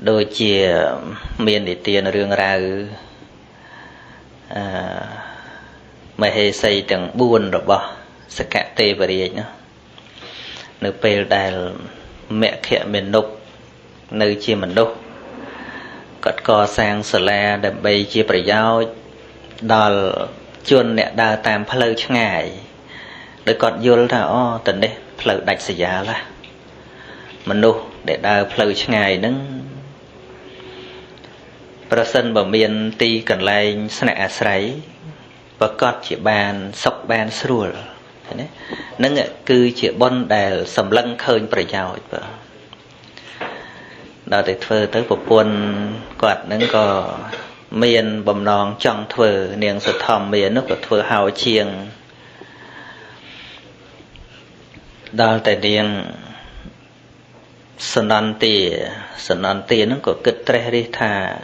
đôi chia miền để tiền rương rau mà hệ xây từng buồn rồi bỏ sẽ cạn tê vào đi nhá nơi bề đài mẹ khẽ miền nục nơi chia mình đúc cất co sang sờ la để bay chia bể giao đào chuồn nè đào tam phơi ngày để còn vô là tình đấy phơi đạch xì giá là mình nục để đào phơi ngày nâng person bảo miền ti cần lại sạ sấy và cọt chỉ bàn sọc bàn sủa nâng cứ chỉ bon đài sầm lăng khơi bể giao đó thì thơ tới một buồn quạt nâng có miền bầm nòng trong thơ niềng sự thòm miền nó có thơ hào chiêng đó tại niềng sơn non tì nó có kịch tre đi thà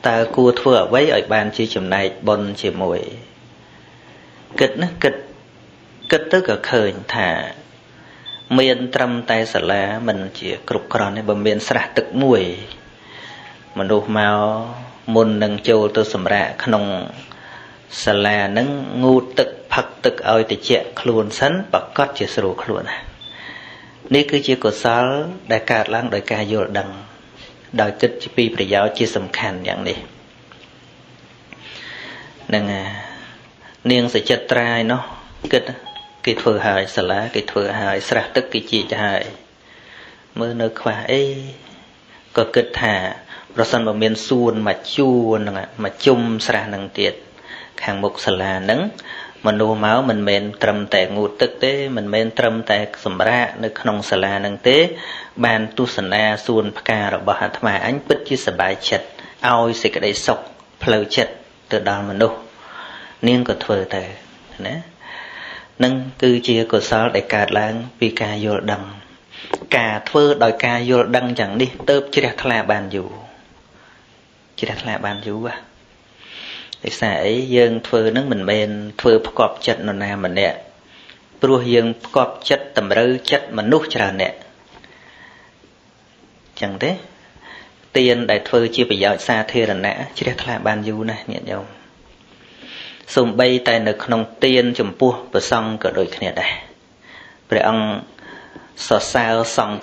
ta cua thơ với ở bàn chi chùm này bon chỉ mùi kịch nó kịch tức là khơi thà miền trầm tay sả lá mình chỉ cục cron này bờ miền sả tực mùi mình đục màu môn nâng châu tôi sầm rạ khung sả lá nâng ngu tực phật tực ơi thì chẹt khuôn sắn bạc cắt chỉ sầu khuôn này cứ chỉ có sáu đại ca lang đại ca vô đằng đại kịch chỉ pi phải giáo chỉ sầm khănอย่างนี้nâng niềng sẽ chật trai nó kịch cái thưa hại sả lá cái thưa hại sả tức cái chi hại mưa nơi khóa ấy có kết thả rồi sân vào miền xuân mà chuồn mà chung sả nằng tiệt hàng mục sả lá nắng mình đổ máu mình men trầm tệ ngụt tức thế mình men trầm tệ sầm ra nơi khung sả lá nằng thế bàn tu sanh a xuân pha rồi bảo hạt mà ánh bứt chi sả bài chật ao sẽ cái đấy sọc phơi chật từ đó mình đổ niên có thưa tệ nè nâng cư chia của sáu đại ca lang vì ca vô đằng cả thưa đòi ca vô đằng chẳng đi tớp chỉ đặt là bàn dù chỉ đặt là bàn dù à để xả ấy dương thưa nước mình bên thưa cọp chất nó nè mình nè pru dương cọp chất tầm rơi chất mà nút trà nè chẳng thế tiền đại thưa chia bị giáo xa thưa là nè chỉ đặt là bàn dù này nhận nhau sum bay tại nơi khung tiên chấm pua và song cả đôi kia đây, bởi ông so sao song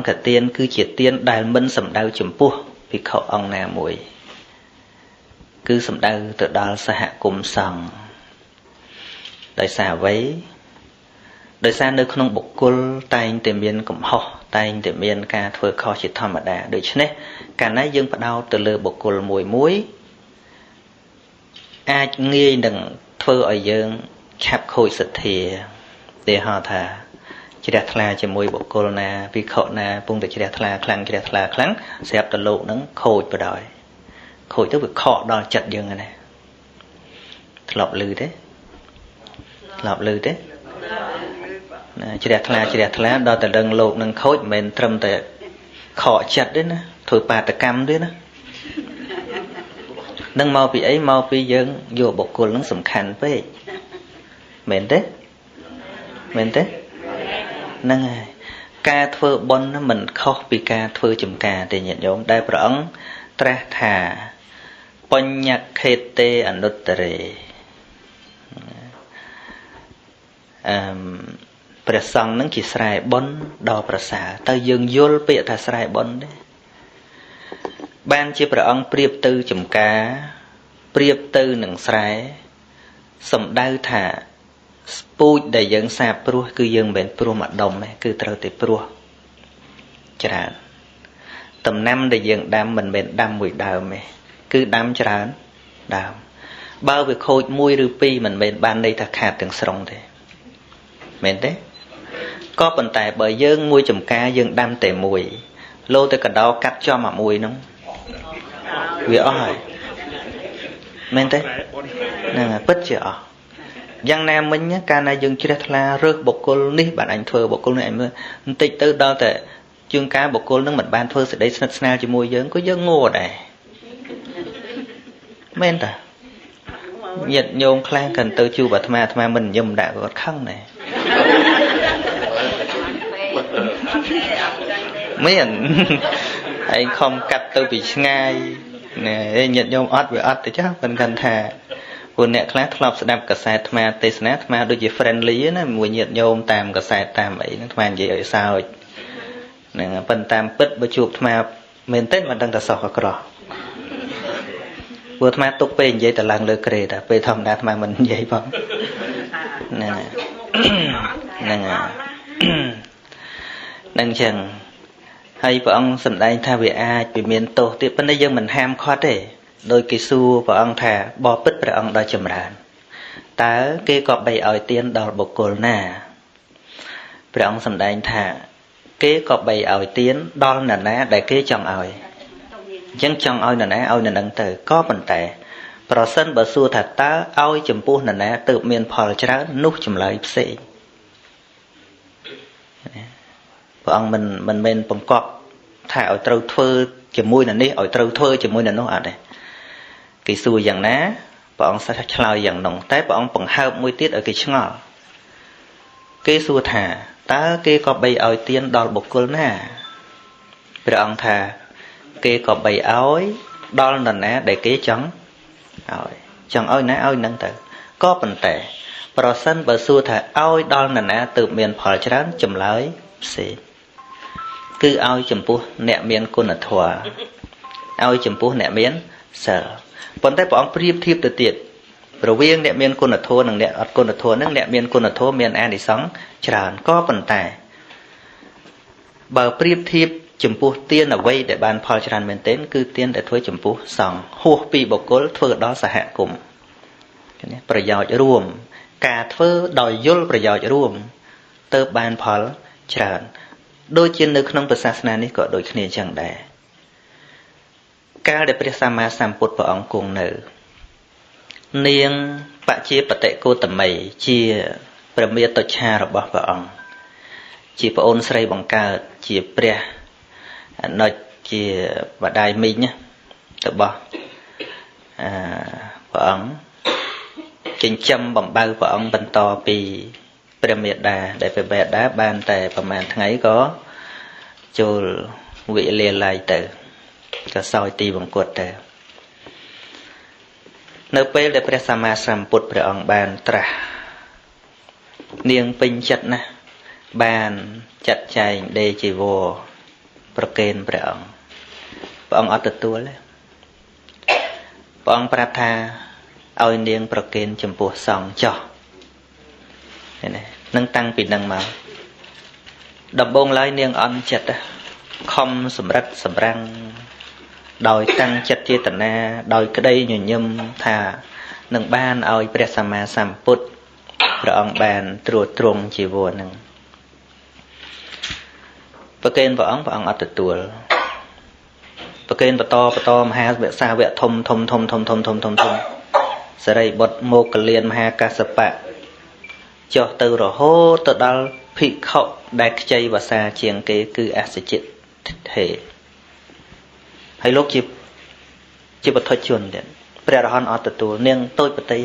cả tiền cứ chỉ tiền đại minh sầm đau chấm pua vì khẩu ông nè mũi cứ sầm đau từ đó sẽ hạ cùng song đại xả vấy đại xa nơi khung bộc cul tay tìm miên cũng ho tay tìm miên ca thôi kho chỉ thầm mà đã được chứ nè cả nãy dương bắt đầu từ lừa bộc cul mùi muối ai nghi đừng thưa ở dương chạp khôi sạch thì để họ thả chỉ đặt là chỉ mùi bộ cô na vì khổ na bung để chỉ đặt là khăn xếp tận lộ nắng khôi vào đòi khôi tức việc khọ đòi chặt dương này lọp lư đấy chỉ đặt là đòi tận đằng lộ nắng khôi mình trầm tại khọ chặt đấy nè thôi bà ta cam đấy nè nâng mau bị ấy mau bị dân vô bọc cô nó sầm khăn với mền thế nâng ca thưa bon nó mình khóc bị ca thưa chùm ca để nhận giống đại bỏng tra thà pon nhạc khete anuttare prasang nâng chỉ sài bon đò prasa tới dương vô bị thà sài bon đấy ban chiaประអង្គ ប្រៀប ទៅ ចំការ ប្រៀប ទៅ នឹង ស្រែ សំដៅ ថា ស្ពូជ ដែល យើង សាប ព្រោះ គឺ យើង មិន ព្រោះ ម្ដុំ ទេ គឺ ត្រូវ តែ ព្រោះ ច្រើន ដំណាំ ដែល យើង ដាំ មិន មែន ដាំ មួយ ដើម ទេ គឺ ដាំ ច្រើន ដើម បើ វា ខូច មួយ ឬ ពីរ មិន មែន បាន ន័យ ថា ខាត ទាំង ស្រុង ទេ មែន ទេ ក៏ ប៉ុន្តែ បើ យើង មួយ ចំការ យើង ដាំ តែ មួយ លោ តែ កដោ កាត់ ចំ អា មួយ ហ្នឹង វាអស់ហើយមែនទេហ្នឹងហើយពិតជាអស់យ៉ាងណាមិញកាលណាយើងជ្រះថ្លារើសបុគ្គលនេះបានអញធ្វើបុគ្គលនេះអញមើលបន្តិចទៅដល់តែជាងការបុគ្គលនឹងមិនបានធ្វើសេចក្តីស្និទ្ធស្នាលជាមួយយើងក៏យើងងល់ដែរមែនតាញាតិញោមខ្លះកាន់ទៅជួបអាត្មាមិនញឹមដាក់គាត់ខឹងដែរមែន ឯងខំកាត់ទៅពីឆ្ងាយណែញាតិញោមអត់វាអត់ទៅចាស់មិនកាន់ថាពួកអ្នកខ្លះធ្លាប់ស្ដាប់កាសែតអាត្មាទេសនាអាត្មាដូចជា friendly ណាមួយញាតិញោមតាមកាសែតតាមអីហ្នឹងអាត្មានិយាយឲ្យសើចហ្នឹងប៉ុន្តែតាមពិតបើជួបអាត្មាមែនទេមិនដឹងថាសោះអាក្រក់ព្រោះអាត្មាទុកពេលនិយាយទៅឡើងលើក្រេតតែពេលធម្មតាអាត្មាមិននិយាយផងហ្នឹងហ្នឹងហ្នឹងចឹងហើយព្រះអង្គសម្ដែងថាវាអាចវាមានទោសទៀតប៉ុន្តែយើងមិនហាមឃាត់ទេដោយគេសួរព្រះអង្គថាបបិទ្ធព្រះអង្គដល់ចម្រើនតើគេក៏បីឲ្យទានដល់បុគ្គលណាព្រះអង្គសម្ដែងថាគេក៏បីឲ្យទានដល់នរណាដែលគេចង់ឲ្យអញ្ចឹងចង់ឲ្យនរណាឲ្យនរនឹងទៅក៏ប៉ុន្តែប្រសិនបើសួរថាតើឲ្យចំពោះនរណាទើបមានផលច្រើននោះចម្លើយផ្សេងព្រះអង្គមិនមែនបង្កប់ថាឲ្យត្រូវធ្វើជាមួយនឹងនេះឲ្យត្រូវធ្វើជាមួយនឹងនោះអត់ទេគេសួរយ៉ាងណាព្រះអង្គសាឆ្លើយយ៉ាងនោះតែព្រះអង្គបង្ហើបមួយទៀតឲ្យគេឆ្ងល់គេសួរថាតើគេក៏បីឲ្យទានដល់បុគ្គលណាព្រះអង្គថាគេក៏បីឲ្យដល់នរណាដែលគេចង់ឲ្យណាឲ្យនឹងទៅក៏ប៉ុន្តែប្រសិនបើសួរថាឲ្យដល់នរណាទើបមានផលច្រើនចម្លើយផ្សេងគឺឲ្យចំពោះអ្នកមានគុណធម៌ឲ្យចំពោះអ្នកមានសិលប៉ុន្តែព្រះអង្គប្រៀបធៀបទៅទៀតរវាងអ្នកមានគុណធម៌និងអ្នកអត់គុណធម៌នឹងអ្នកមានគុណធម៌មានអានិសង្សច្រើនក៏ប៉ុន្តែបើប្រៀបធៀបចំពោះទានអ្វីដែលបានផលច្រើនមែនទែនគឺទានដែលធ្វើចំពោះសង្ឃហួសពីបុគ្គលធ្វើដល់សហគមន៍ប្រយោជន៍រួមការធ្វើដោយយល់ប្រយោជន៍រួមទៅបានផលច្រើនដូចជានៅក្នុងពុទ្ធសាសនានេះក៏ដូចគ្នាចឹងដែរកាលដែលព្រះសម្មាសម្ពុទ្ធព្រះអង្គគង់នៅនាងបជាបតិគោតមីជាព្រះមាតុច្ឆារបស់ព្រះអង្គជាប្អូនស្រីបង្កើតជាព្រះអនុជជាបដាយមីងរបស់ព្រះអង្គចិញ្ចឹមបំបៅព្រះអង្គបន្តពីព្រះមេដាដែលព្រះមេដាបានតែប្រហែលថ្ងៃក៏ចូលវិលាល័យទៅក៏សោយទីបង្គត់ទៅនៅពេលដែលព្រះសម្មាសម្ពុទ្ធព្រះអង្គបានត្រាស់នាងពេញចិត្តណាស់បានចាត់ចែងដេជីវរប្រគេនព្រះអង្គអត់ទទួលទេព្រះអង្គប្រាប់ថាឲ្យនាងប្រគេនចំពោះសង្ឃចោះនឹងតាំងពីនឹងមកដំបូងឡើយនាងអន់ចិត្តខំសម្រិតសម្រាំងដោយតាំងចិត្តចេតនាដោយក្តីញញឹមថានឹងបានឲ្យព្រះសម្មាសម្ពុទ្ធព្រះអង្គបានត្រួតត្រងជីវរនឹងប្រគេនព្រះអង្គអត់ទទួលប្រគេនបន្តមហាវិសាវៈធំសរិបុត្រមោគលានមហាកាសបៈចុះទៅរហូតទៅដល់ភិក្ខុដែលខ្ចីវាសាជាងគេគឺអសជិតថេហើយលោកជាបុថុជនទៀតព្រះអរហន្តអត់ទទួលនាងតូចបតី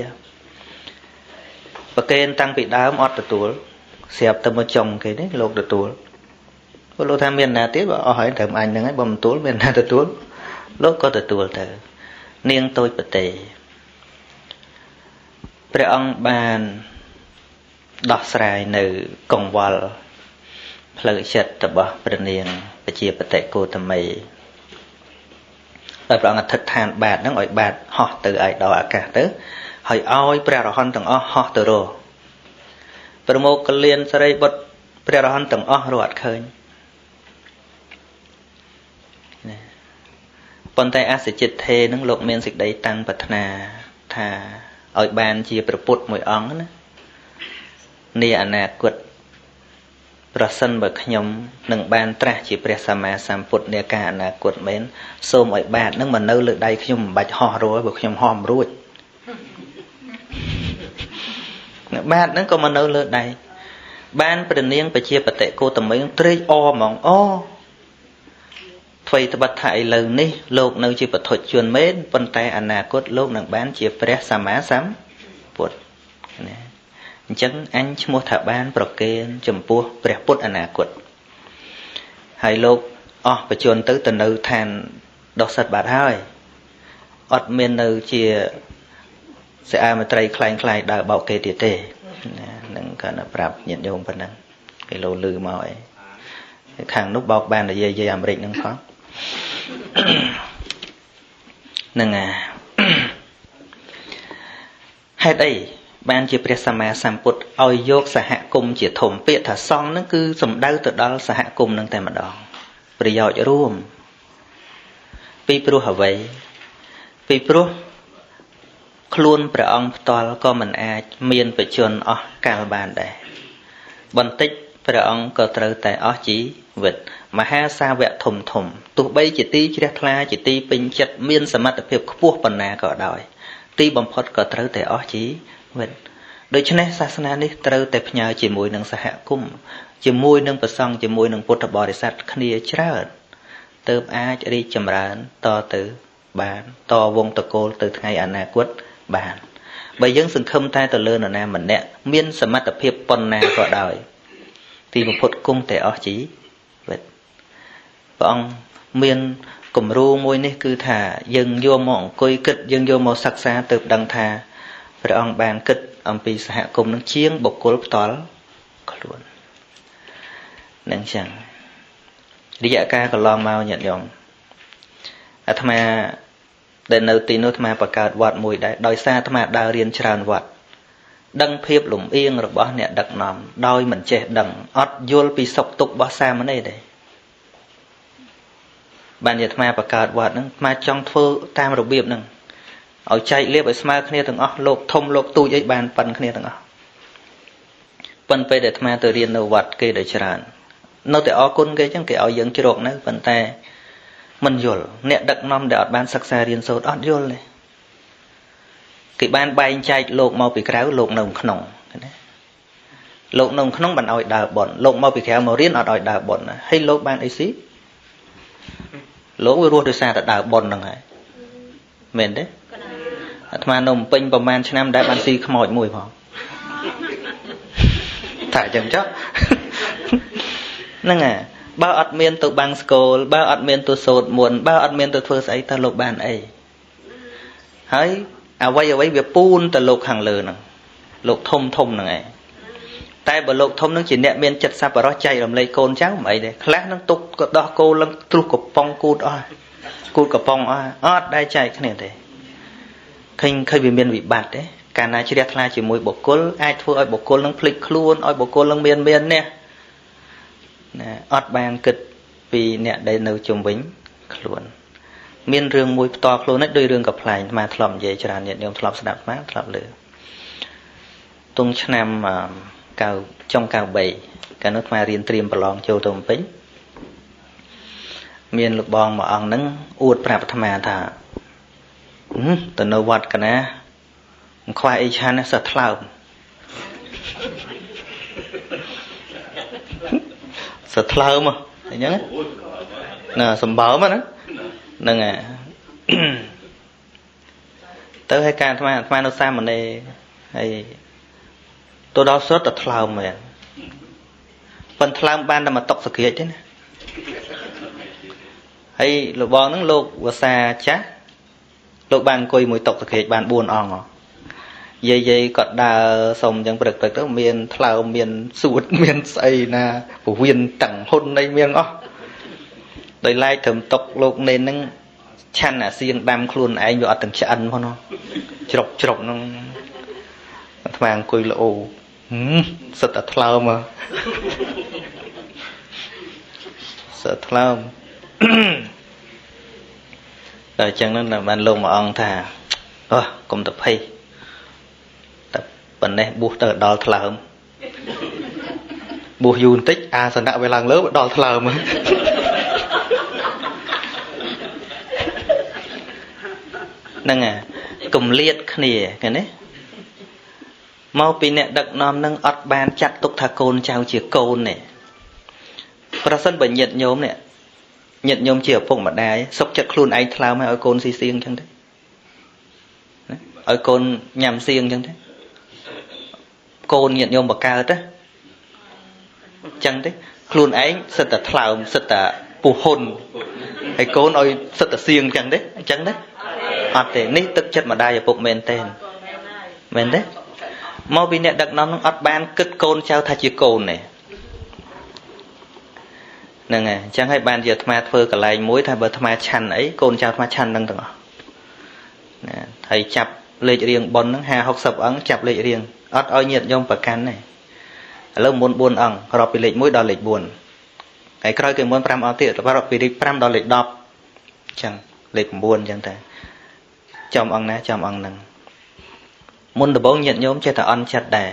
ប្រគេនតាំងពីដើមអត់ទទួលស្រាប់ទៅមកចុងគេនេះលោកទទួលព្រោះលោកថាមានណាទៀតបើអស់ហើយត្រឹមអញហ្នឹងហើយបើមិនទទួលមានណាទទួលលោកក៏ទទួលទៅនាងតូចបតីព្រះអង្គបានដោះស្រាយនៅកង្វល់ផ្លូវចិត្តរបស់ព្រះនាងបជាបតិគោតមីដោយព្រះអង្គអធិដ្ឋានបាតហ្នឹងឲ្យបាតហោះទៅឲ្យដល់អាកាសទៅហើយឲ្យព្រះអរហន្តទាំងអស់ហោះទៅរកប្រមោគលានសរិបុត្រព្រះអរហន្តទាំងអស់រកអត់ឃើញប៉ុន្តែអសជិតថេនឹងលោកមានសេចក្តីតាំងប្រាថ្នាថាឲ្យបានជាព្រះពុទ្ធមួយអង្គណានាអនាគតប្រសិនបើខ្ញុំនឹងបានត្រាស់ជាព្រះសម្មាសម្ពុទ្ធនាការអនាគតមែនសូមឲ្យបាតនឹងមកនៅលើដៃខ្ញុំមិនបាច់ហោះរួចព្រោះខ្ញុំហោះមិនរួចបាតនឹងក៏មកនៅលើដៃបានព្រះនាងបជាបតិគោតមីត្រេកអរហ្មងអ្វីត្បិតថាឥឡូវនេះលោកនៅជាពុទ្ធជនមែនប៉ុន្តែអនាគតលោកនឹងបានជាព្រះសម្មាសម្ពុទ្ធណាអញ្ចឹងអញឈ្មោះថាបានប្រគេនចំពោះព្រះពុទ្ធអនាគតហើយលោក bạch chuồn tới từ nơi than đọc sạch bát hơi ọt miền nơi chia sẽ ai mà trai khai đào bảo kê tiệt tề nâng cả là prap nhận dùng phần năng cái lô lư mỏi hàng nút bọc bàn là dây ẩm định nâng khó nâng hay đây ban chiaព្រះសម្មាសម្ពុទ្ធឲ្យយកសហគមន៍ជាធំពាក្យថាសង្ឃហ្នឹងគឺសំដៅទៅដល់សហគមន៍ហ្នឹងតែម្ដងប្រយោជន៍រួមពីព្រោះអ្វីពីព្រោះខ្លួនព្រះអង្គផ្ទាល់ក៏មិនអាចមានបច្ចុប្បន្នអស់កាលបានដែរបន្តិចព្រះអង្គក៏ត្រូវតែអស់ជីវិតមហាសាវកធំទោះបីជាទីជ្រះថ្លាជាទីពេញចិត្តមានសមត្ថភាពខ្ពស់ប៉ុណ្ណាក៏ដោយទីបំផុតក៏ត្រូវតែអស់ជីវិតដូច្នេះសាសនានេះត្រូវតែផ្ញើជាមួយនឹងសហគមន៍ជាមួយនឹងព្រះសង្ឃជាមួយនឹងពុទ្ធបរិស័ទគ្នាច្រើនទើបអាចរីកចម្រើនតទៅបានតវងតកូលទៅថ្ងៃអនាគតបានបើយើងសង្ឃឹមតែទៅលើនរណាម្នាក់មានសមត្ថភាពប៉ុណ្ណាក៏ដោយទីបំផុតគង់តែអស់ជីវិតព្រះអង្គមានគំរូមួយនេះគឺថាយើងយកមកអង្គុយគិតយើងយកមកសិក្សាទើបដឹងថាព្រះអង្គបានគិតអំពីសហគមន៍នឹងជាងបុគ្គលផ្ទាល់ខ្លួននឹងចឹងរយៈកាលកន្លងមកញាតិញោមអាត្មាដែលនៅទីនោះអាត្មាបង្កើតវត្តមួយដែរដោយសារអាត្មាដើររៀនច្រើនវត្តដឹងភាពលំអៀងរបស់អ្នកដឹកនាំដោយមិនចេះដឹងអត់យល់ពីសុខទុក្ខរបស់សាមណេរទេបានជាអាត្មាបង្កើតវត្តហ្នឹងអាត្មាចង់ធ្វើតាមរបៀបហ្នឹងឲ្យចែកលៀបឲ្យស្មើគ្នាទាំងអស់លោកធំលោកទូចអីបានប៉ុនគ្នាទាំងអស់ប៉ុន្តែពេលដែលអាត្មាទៅរៀននៅវត្តគេដែលច្រើននៅតែអរគុណគេចឹងគេឲ្យយើងជ្រកនៅប៉ុន្តែមិនយល់អ្នកដឹកនាំដែលអត់បានសិក្សារៀនសូត្រអត់យល់ទេគេបានបែងចែកលោកមកពីក្រៅលោកនៅក្នុងណាលោកនៅក្នុងបានឲ្យដើរបន់លោកមកពីក្រៅមករៀនអត់ឲ្យដើរបន់ហើយលោកបានអីស៊ីលោកវារស់ដោយសារតែដើរបន់ហ្នឹងហើយមែនទេអាត្មានៅពេញប្រហែលឆ្នាំដែលបានស៊ីខ្មោចមួយផងតែអញ្ចឹងចុះហ្នឹងហើយបើអត់មានទៅបាំងស្គលបើអត់មានទៅសូត្រមុនបើអត់មានទៅធ្វើស្អីតើលោកបានអីហើយអ្វីវាពូនទៅលោកខាងលើហ្នឹងលោកធំហ្នឹងឯងតែបើលោកធំហ្នឹងជាអ្នកមានចិត្តសប្បុរសចែករំលែកកូនចៅមិនអីទេខ្លះហ្នឹងទុកក៏ដោះគោឡើងទ្រុសកំប៉ុងគូតអស់គូតកំប៉ុងអស់អត់ដែរចែកគ្នាទេឃើញវាមានវិបត្តិទេកាលណាជ្រះថ្លាជាមួយបុគ្គលអាចធ្វើឲ្យបុគ្គលនឹងភ្លេចខ្លួនឲ្យបុគ្គលនឹងមាននេះណាអត់បានគិតពីអ្នកដែលនៅជុំវិញខ្លួនមានរឿងមួយផ្ទាល់ខ្លួនហ្នឹងដោយរឿងកំ pl ែងអាធ្លាប់និយាយច្រើនញាតិញោមធ្លាប់ស្ដាប់អាធ្លាប់លើតុងឆ្នាំចុង93កាលនោះអារៀនត្រៀមប្រឡងចូលទៅភ្នំពេញមានលោកបងមួយអង្គហ្នឹងអួតប្រាប់អាត្មាថាទៅនៅវត្តកណាមិនខ្វះអីឆានសោះថ្លើមសោះថ្លើមអញ្ចឹងណាសម្បើមណាហ្នឹងទៅឲ្យការអាត្មានៅសាមណេរហើយទៅដល់សុទ្ធតែថ្លើមមែនប៉ុន្តែថ្លើមបានតែមកតុកសក្រាចទេណាហើយលោកបងហ្នឹងលោកវសាចាស់លោកបានអង្គុយមួយតុកសក្រាចបាន4អង្គយាយគាត់ដើរសុំអញ្ចឹងព្រឹកទៅមានថ្លើមមានសួតមានស្អីណាពវៀនតឹងហ៊ុនអីមានអស់ដោយឡែកត្រឹមតុកលោកនេនហ្នឹងឆាន់អាសៀងដាំខ្លួនឯងវាអត់ទាំងឆ្អិនផងនោះជ្រុកហ្នឹងអាត្មាអង្គុយលោសិតតែថ្លើមសិតថ្លើមដល់អញ្ចឹងហ្នឹងបានលោកមួយអង្គថាកុំទៅភ័យតែប៉ុណ្ណេះបួសទៅដល់ថ្លើមបួសយូរបន្តិចអាសនៈវាឡើងលើដល់ថ្លើមហ្នឹងកុំលៀតគ្នាឃើញទេមកពីអ្នកដឹកនាំនឹងអត់បានចាត់ទុកថាកូនចៅជាកូនទេប្រសិនបើញាតិញោមនេះញាតិញោមជាឪពុកម្ដាយសុខចិត្តខ្លួនឯងថ្លើមឲ្យកូនស៊ីសៀងអញ្ចឹងទេឲ្យកូនញ៉ាំសៀងអញ្ចឹងទេកូនញាតិញោមបកើតទេអញ្ចឹងទេខ្លួនឯងសិតតែថ្លើមសិតតែ ពុហ៊ុនហើយកូនឲ្យសិតតែសៀងចឹងទេអញ្ចឹងទេអត់ទេនេះទឹកចិត្តម្ដាយឪពុកមែនទេមែនទេមកពីអ្នកដឹកនាំនឹងអត់បានគិតកូនចៅថាជាកូនទេហ្នឹងហើយអញ្ចឹងហើយបានជាអាត្មាធ្វើកន្លែងមួយថាបើអាត្មាឆាន់អីកូនចៅអាត្មាឆាន់នឹងទាំងអស់ណាហើយចាប់លេខរៀងប៉ុនហ្នឹង50 60អង្គចាប់លេខរៀងអត់ឲ្យញាតិញោមប្រកាន់ទេឥឡូវមុន4អង្គរាប់ពីលេខ1ដល់លេខ4ហើយក្រោយគេមុន5អង្គទៀតរាប់ពីលេខ5ដល់លេខ10អញ្ចឹងលេខ9អញ្ចឹងតែចំអង្គណាចំអង្គហ្នឹងមុនដំបូងញាតិញោមចេះតែអន់ចិត្តដែរ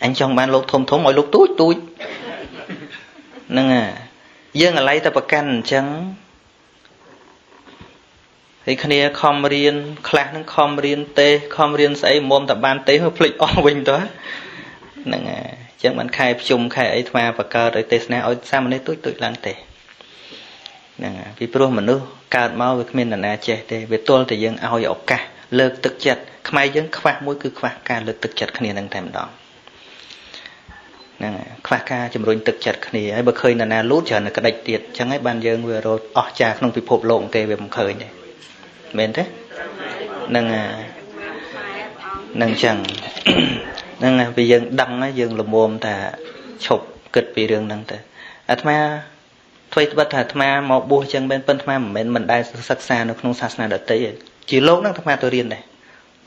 អញចង់បានលោកធំធំឲ្យលោកទូចទូចហ្នឹងហើយយើងអាឡ័យតែប្រកាន់អញ្ចឹងហើយគ្នាខំរៀនខ្លះហ្នឹងខំរៀនទេខំរៀនស្អីមុំតែបានទេភ្លេចអស់វិញទៅហ្នឹងហើយអញ្ចឹងបានខែភ្ជុំខែអីថ្មបកើតឲ្យទេសនាឲ្យសាមណេរទូចទូចឡើងទេហ្នឹងហើយពីព្រោះមនុស្សកើតមកវាគ្មាននរណាចេះទេវាទល់តែយើងឲ្យឱកាសលើកទឹកចិត្តខ្មែរយើងខ្វះមួយគឺខ្វះការលើកទឹកចិត្តគ្នានឹងតែម្ដងហ្នឹងហើយខ្វះការជំរុញទឹកចិត្តគ្នាហើយបើឃើញនរណាលូតច្រើនតែក្តិចទៀតអញ្ចឹងហើយបានយើងវារត់អស់ចាក្នុងពិភពលោកគេវាមិនឃើញទេមែនទេហ្នឹងហើយហ្នឹងអញ្ចឹងហ្នឹងហើយពេលយើងដឹងហើយយើងល្មមថាឈប់គិតពីរឿងហ្នឹងទៅអាត្មាធ្វើត្បិតថាអាត្មាមកបួសអញ្ចឹងមែនប៉ុន្តែអាត្មាមិនដែលសិក្សានៅក្នុងសាសនាដទៃទេជាលោកហ្នឹងអាត្មាទៅរៀនដែរ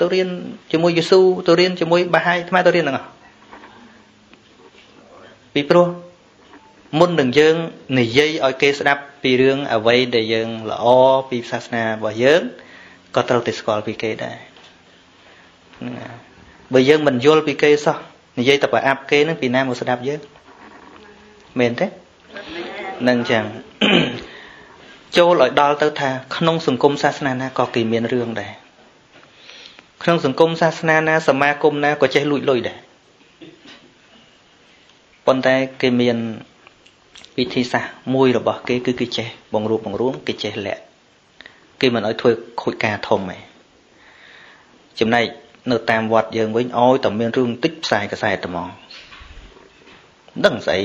ទៅរៀនជាមួយយេស៊ូទៅរៀនជាមួយបាហាយអាត្មាទៅរៀនហ្នឹងពីព្រោះមុននឹងយើងនិយាយឲ្យគេស្ដាប់ពីរឿងអ្វីដែលយើងល្អពីសាសនារបស់យើងក៏ត្រូវតែស្គាល់ពីគេដែរបើយើងមិនយល់ពីគេសោះនិយាយតែប្រអាប់គេនឹងពីណាមកស្ដាប់យើងមែនទេនឹងចឹងចូលឲ្យដល់ទៅថាក្នុងសង្គមសាសនាណាក៏គេមានរឿងដែរក្នុងសង្គមសាសនាណាសមាគមណាក៏ចេះលួចលុយដែរប៉ុន្តែគេមានវិធីសាស្ត្រមួយរបស់គេគឺគេចេះបង្រួបបង្រួមគេចេះលាក់គេមិនឲ្យធ្វើខូចការធំទេចំណែកនៅតាមវត្តយើងវិញឲ្យតែមានរឿងតិចផ្សាយកសែតតែហ្មងដឹងស្អី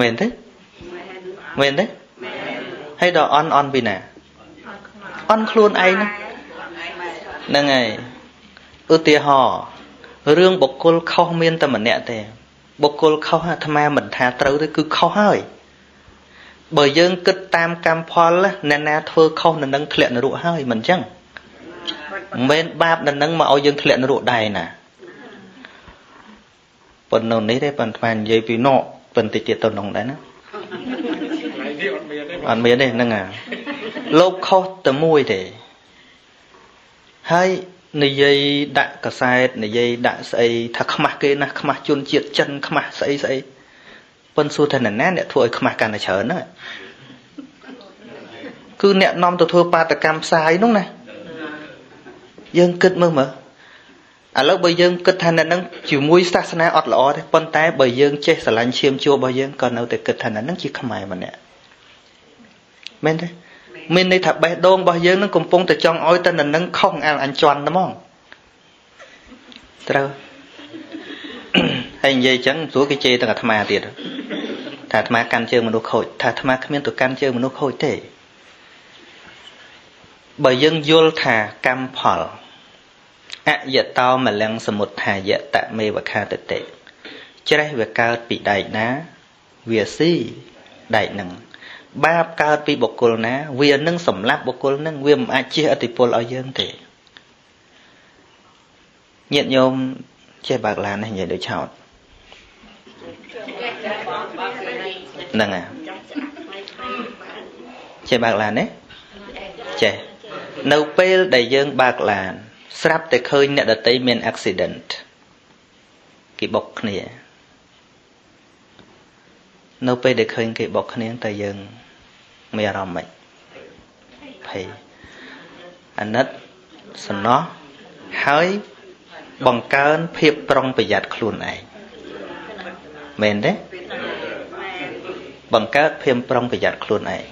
មែនទេមែនទេហើយដល់អន់ពីណាអន់ខ្លួនឯងហ្នឹងហើយឧទាហរណ៍រឿងបុគ្គលខុសមានតែម្នាក់ទេបុគ្គលខុសអាត្មាមិនថាត្រូវទេគឺខុសហើយបើយើងគិតតាមកម្មផលអ្នកណាធ្វើខុសនឹងធ្លាក់នរកហើយមិនអញ្ចឹងមិនមែនបាបនឹងមកឲ្យយើងធ្លាក់នរកដែរណាប៉ុន្តែនេះទេប៉ុន្តែនិយាយពីណោប៉ុន្តែទៀតទៅក្នុងដែរណាអត់មានទេហ្នឹងលោកខុសតែមួយទេហើយនិយាយដាក់កសែតនិយាយដាក់ស្អីថាខ្មាស់គេណាស់ខ្មាស់ជនជាតិចិនខ្មាស់ស្អីស្អីប៉ុន្តែសួរថាណាអ្នកធ្វើឲ្យខ្មាស់កាន់តែច្រើនណាគឺអ្នកនាំទៅធ្វើបាតកម្មផ្សាយនោះណាយើងគិតមើលឥឡូវបើយើងគិតថាអ្នកនឹងជាមួយសាសនាអត់ល្អទេប៉ុន្តែបើយើងចេះស្រឡាញ់ឈាមជួររបស់យើងក៏នៅតែគិតថាអ្នកនឹងជាខ្មែរម្នាក់មែនទេមានន័យថាបេះដូងរបស់យើងនឹងកំពុងតែចង់ឲ្យតែនឹងខុសអញជន់តែហ្មងត្រូវហើយនិយាយចឹងព្រោះគេជេរទាំងអាត្មាទៀតថាអាត្មាកាន់ជើងមនុស្សខូចថាអាត្មាគ្មានទៅកាន់ជើងមនុស្សខូចទេបើយើងយល់ថាកម្មផលអយតោមលំសមុទ្ធាយតមេវខាតតិច្រេះវាកើតពីដែកណាវាស៊ីដែកនឹងបាបកើតពីបុគ្គលណាវានឹងសម្លាប់បុគ្គលនឹងវាមិនអាចជះឥទ្ធិពលឲ្យយើងទេញាតិញោមចេះបើកឡាននេះនិយាយដូចឆោតហ្នឹងចេះបើកឡានទេចេះនៅពេលដែលយើងបើកឡានស្រាប់តែឃើញអ្នកដទៃមាន accident គេបុកគ្នានៅពេលដែលឃើញគេបុកគ្នាតែយើងមានអារម្មណ៍មិនភ័យអាណិតសំណោះហើយបង្កើនភាពប្រុងប្រយ័ត្នខ្លួនឯងមែនទេបង្កើតភាពប្រុងប្រយ័ត្នខ្លួនឯង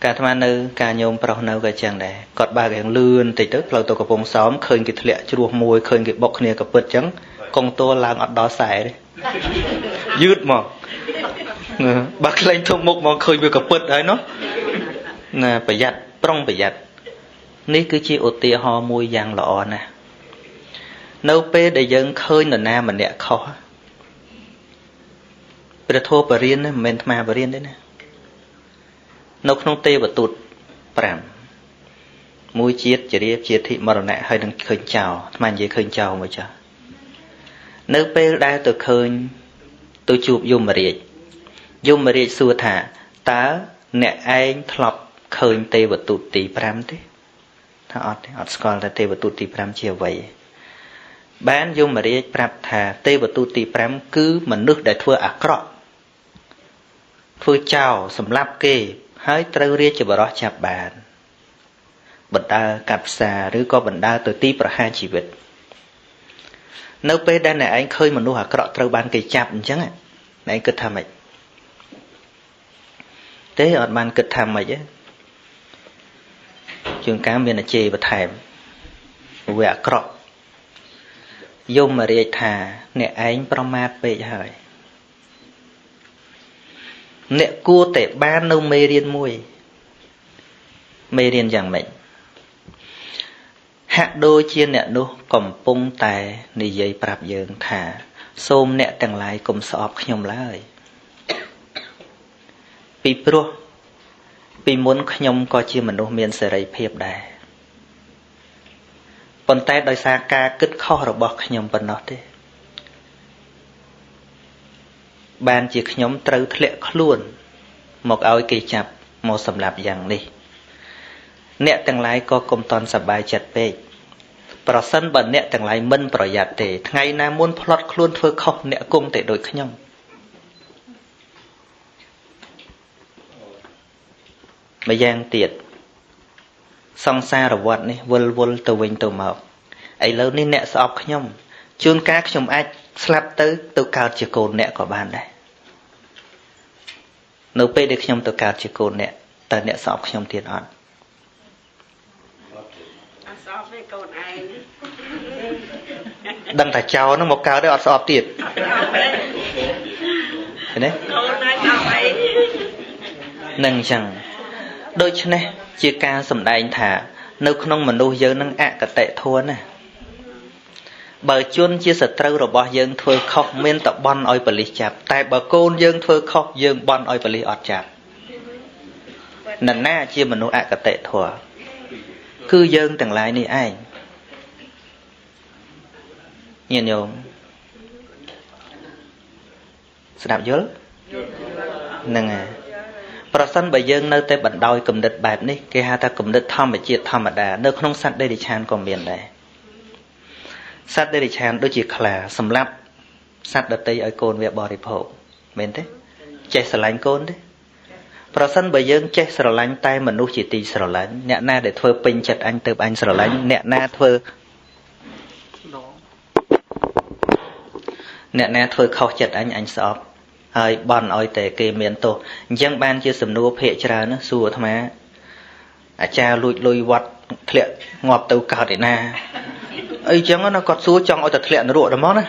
ការអាត្មានៅការញោមប្រុសនៅក៏ចឹងដែរគាត់បើករៀងលឿនតិចទៅផ្លូវទៅកំពង់សោមឃើញគេធ្លាក់ជ្រោះមួយឃើញគេបុកគ្នាក៏ពិតចឹងកងទួលឡើងអត់ដល់ខ្សែទេយឺតមក bà lên thông một mong khơi với cả bớt đấy nó nè phải giặt trong phải giặt ní cứ chi ô tia ho mùi giang lọ nè nấu pê để dân khơi nè na mà nè khó bây giờ thô bà riêng mình mà bà riêng đấy nè nấu không tê và tụt bảm mùi chiết chỉ đi chiết thị mà nè hơi đừng khơi chào mà gì khơi chào mà chờ nấu pê đã từ khơi tôi chụp dùng mà riêng xua thả tá nè anh thọp khơi tê và tụt tí bảm thế thà ọt score là tê và tụt tí bảm chiều vậy bán dùng mà riêng bảm thà tê và tụt tí bảm cứ mà nước để thua ác rõ thua chào sầm lap kê hãy trâu riêng cho bà đó chạp bàn bật đa cặp xàឬcó bật đa từ tí bà hai chỉ vật nếu bê đa này anh khơi mà nuôi hả có trâu bán cây chạp chẳng ạ anh cứ tham mạch thế ở bàn cứ tham mạch á trường cá miền là chê và thèm về cọ dùng mà để thà nè anh proma bê hỏi nè cua tệ ba nâu mê riêng mùi mê riêng chẳng mệnh hạ đôi chia nè nô cầm pung tài nì dây prap dương thả xôm nè tầng lại cùng sọp nhom lại pi pro pi muốn nhom coi chia mình nô miền sợi rây phep đài còn tay đôi xa ca kích kho rồi bọc nhom bên nó thế ban chỉ nhóm trâu thẹn luôn một áo kỳ chập một sầm lạp dạng đi nẹt tầng lái có công toàn sập bài chặt bê bảo sân bẩn nẹt tầng lái minh bảo giặt để ngày nào muốn plot luôn thôi không nẹt cung để đổi nhóm bây giờ tiệt song xa rồi vọt này vul vul từ vinh từ mộc ấy lâu nên nẹt sọp nhóm chôn cá nhóm ai slap tới từ cao chỉ cồn nẹt của bạn đây nếu bây được nhóm từ cao chỉ cồn nẹt từ nẹt sọp nhóm tiền on đăng thả cháu nó một cao đấy ọt sọp tiền thế đấy nâng chẳng đôi chân này chia ca sầm đại anh thả nếu không mà nuôi dân nâng ạ cả tệ thua nè bà chuôn chia sẻ trâu rồi bỏ dân thôi khóc miên tập bon oi bali chạp tại bà côn dân thôi khóc dân bon oi bali ọt chạp nần na chia mình nuôi ạ cả tệ thua cứ dân tầng lại này ai nhìn nhộm sẽ đạp dối nâng à bà sân bà dân nơi tay bẩn đôi cầm địch bạp ní cái hai ta cầm địch thom và chia thom mà đà nơi không sẵn đây đi chan còn miền đây sát đây đi chan đôi chỉ là sầm lấp sát đợt tây ở cồn về bò đi phổ miền thế chạy sờ lạnh cồn đấy bà sân bà dân chạy sờ lạnh tay mình nuôi chỉ tì sờ lạnh nhẹ na để thưa pin chặt anh từ anh sờ lạnh nhẹ na thưa nè nè thôi khâu chặt anh sọp hơi bon oi tệ kê miền tổ dân ban chưa sầm nô phệ trà nó xua tham á cha lùi vặt thiện ngọt tàu cào để na ấy chẳng nó còn xua trong oi thật thiện nó ruột đó món á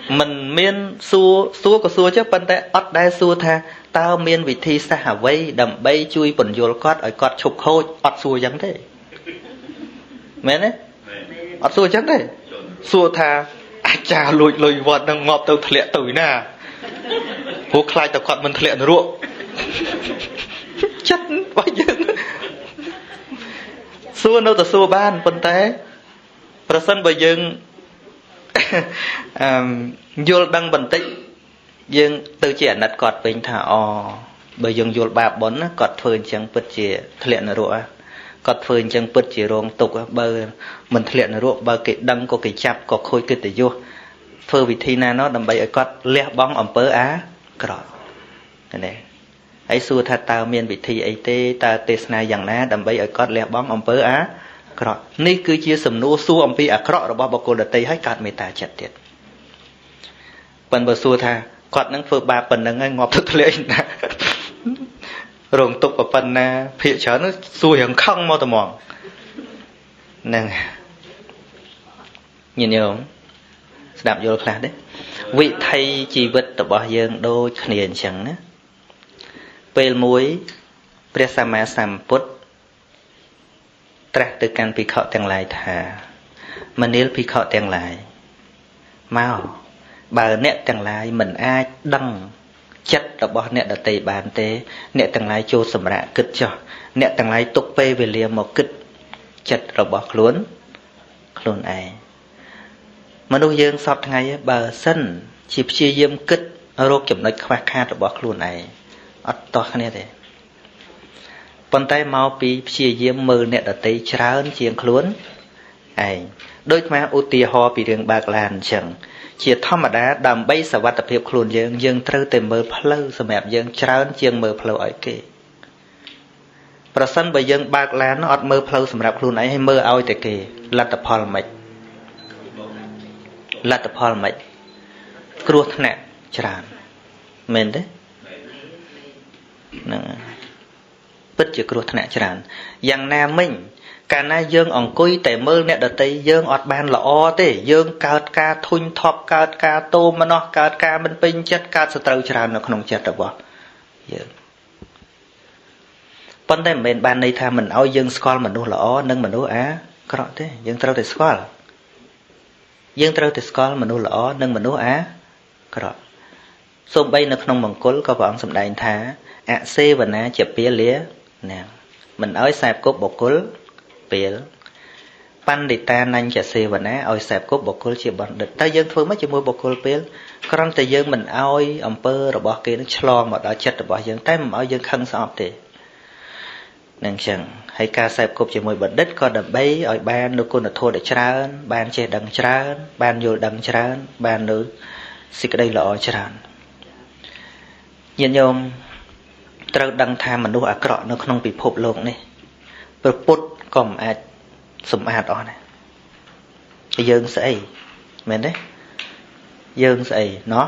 mình miên xua có xua chứ bên tay ớt đai xua tha tao miên vị thi xa hà vây đầm bay chui bẩn vô cót ở cót chụp khôi ớt xua chẳng thế mến đấy ớt xua chẳng thế xua tha cha lùi vọt đang ngọt tàu thiện tuổi nè hú khai tàu quạt mình thiện ruộng chất bao nhiêu xua đâu tàu xua ban bên té và sân bởi dương vô đăng bình tĩnh dương từ trẻ nát cọt bình thả bởi dương vô bạp bón cọt phơi chẳng bật chìa thiện ruộng cọt phơi chẳng bật chìa ruộng tục bờ mình thiện ruộng bờ cái đăng có cái chạp có khôi cái để vô phơi vị thi na nó đầm bay ở cọt lẹ bóng ẩm pớ á cọt cái này ấy xua tha tao miền vị thi ấy tê ta tê sna dạng ná đầm bay ở cọt lẹ bóng ẩm pớ á cọt ní cứ chia sầm nô xua ẩm pi à cọt rồi bao cô đợt tây hết cọt mê ta chặt tiệt phần bờ xua tha cọt nâng phơi ba phần nâng ngọt thực lệ rồng tục ở phần na phía chớ nó xua hiểm không mau tầm mòn nè nhìn nhớ không ស្ដាប់យល់ខ្លះទេវិថីជីវិតរបស់យើងដូចគ្នាអញ្ចឹងណាពេលមួយព្រះសម្មាសម្ពុទ្ធត្រាស់ទៅកាន់ភិក្ខុទាំងឡាយថាមនាលភិក្ខុទាំងឡាយមកបើអ្នកទាំងឡាយមិនអាចដឹងចិត្តរបស់អ្នកដទៃបានទេអ្នកទាំងឡាយចូលសម្រាកគិតចុះអ្នកទាំងឡាយទុកពេលវេលាមកគិតចិត្តរបស់ខ្លួនឯងមនុស្សយើងសពថ្ងៃបើសិនជាព្យាយាមគិតរកចំណុចខ្វះខាតរបស់ខ្លួនឯងអត់តោះគ្នាទេប៉ុន្តែមកពីព្យាយាមមើលអ្នកដទៃច្រើនជាងខ្លួនឯងដូចមកឧទាហរណ៍ពីរឿងបើកឡានអញ្ចឹងជាធម្មតាដើម្បីសុវត្ថិភាពខ្លួនយើងត្រូវតែមើលផ្លូវសម្រាប់យើងច្រើនជាងមើលផ្លូវឲ្យគេប្រសិនបើយើងបើកឡានអត់មើលផ្លូវសម្រាប់ខ្លួនឯងហើយមើលឲ្យតែគេលទ្ធផលមិនគ្រោះថ្នាក់ច្រើនមែនទេហ្នឹងពិតជាគ្រោះថ្នាក់ច្រើនយ៉ាងណាមិញកាលណាយើងអង្គុយតែមើលអ្នកដទៃយើងអត់បានល្អទេយើងកើតការធុញថប់កើតការតោមនោះកើតការមិនពេញចិត្តកើតសត្រូវច្រើននៅក្នុងចិត្តរបស់យើងប៉ុន្តែមិនមែនបានន័យថាមិនឲ្យយើងស្គាល់មនុស្សល្អនិងមនុស្សអាក្រក់ទេយើងត្រូវតែស្គាល់មនុស្សល្អនិងមនុស្សអាក្រក់សូម្បីនៅក្នុងមង្គលក៏ព្រះអង្គសម្ដែងថាអសេវនាជាពាលាណាមិនឲ្យសែបគប់បុគ្គលពេលបណ្ឌិតានញ្ញសេវនាឲ្យសែបគប់បុគ្គលជាបណ្ឌិតតែយើងធ្វើមកជាមួយបុគ្គលពេលគ្រាន់តែយើងមិនឲ្យអំពើរបស់គេនឹងឆ្លងមកដល់ចិត្តរបស់យើងតែមិនឲ្យយើងខឹងស្អប់ទេនឹងអញ្ចឹងហើយការសែបគប់ជាមួយបណ្ឌិតក៏ដើម្បីឲ្យបាននូវគុណធម៌ដ៏ច្រើនបានចេះដឹងច្រើនបានយល់ដឹងច្រើនបាននូវសេចក្តីល្អច្រើនញាតិញោមត្រូវដឹងថាមនុស្សអាក្រក់នៅក្នុងពិភពលោកនេះព្រះពុទ្ធក៏មិនអាចសម្អាតអស់ដែរយើងស្អីមែនទេយើងស្អីណោះ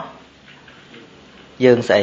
យើងស្អី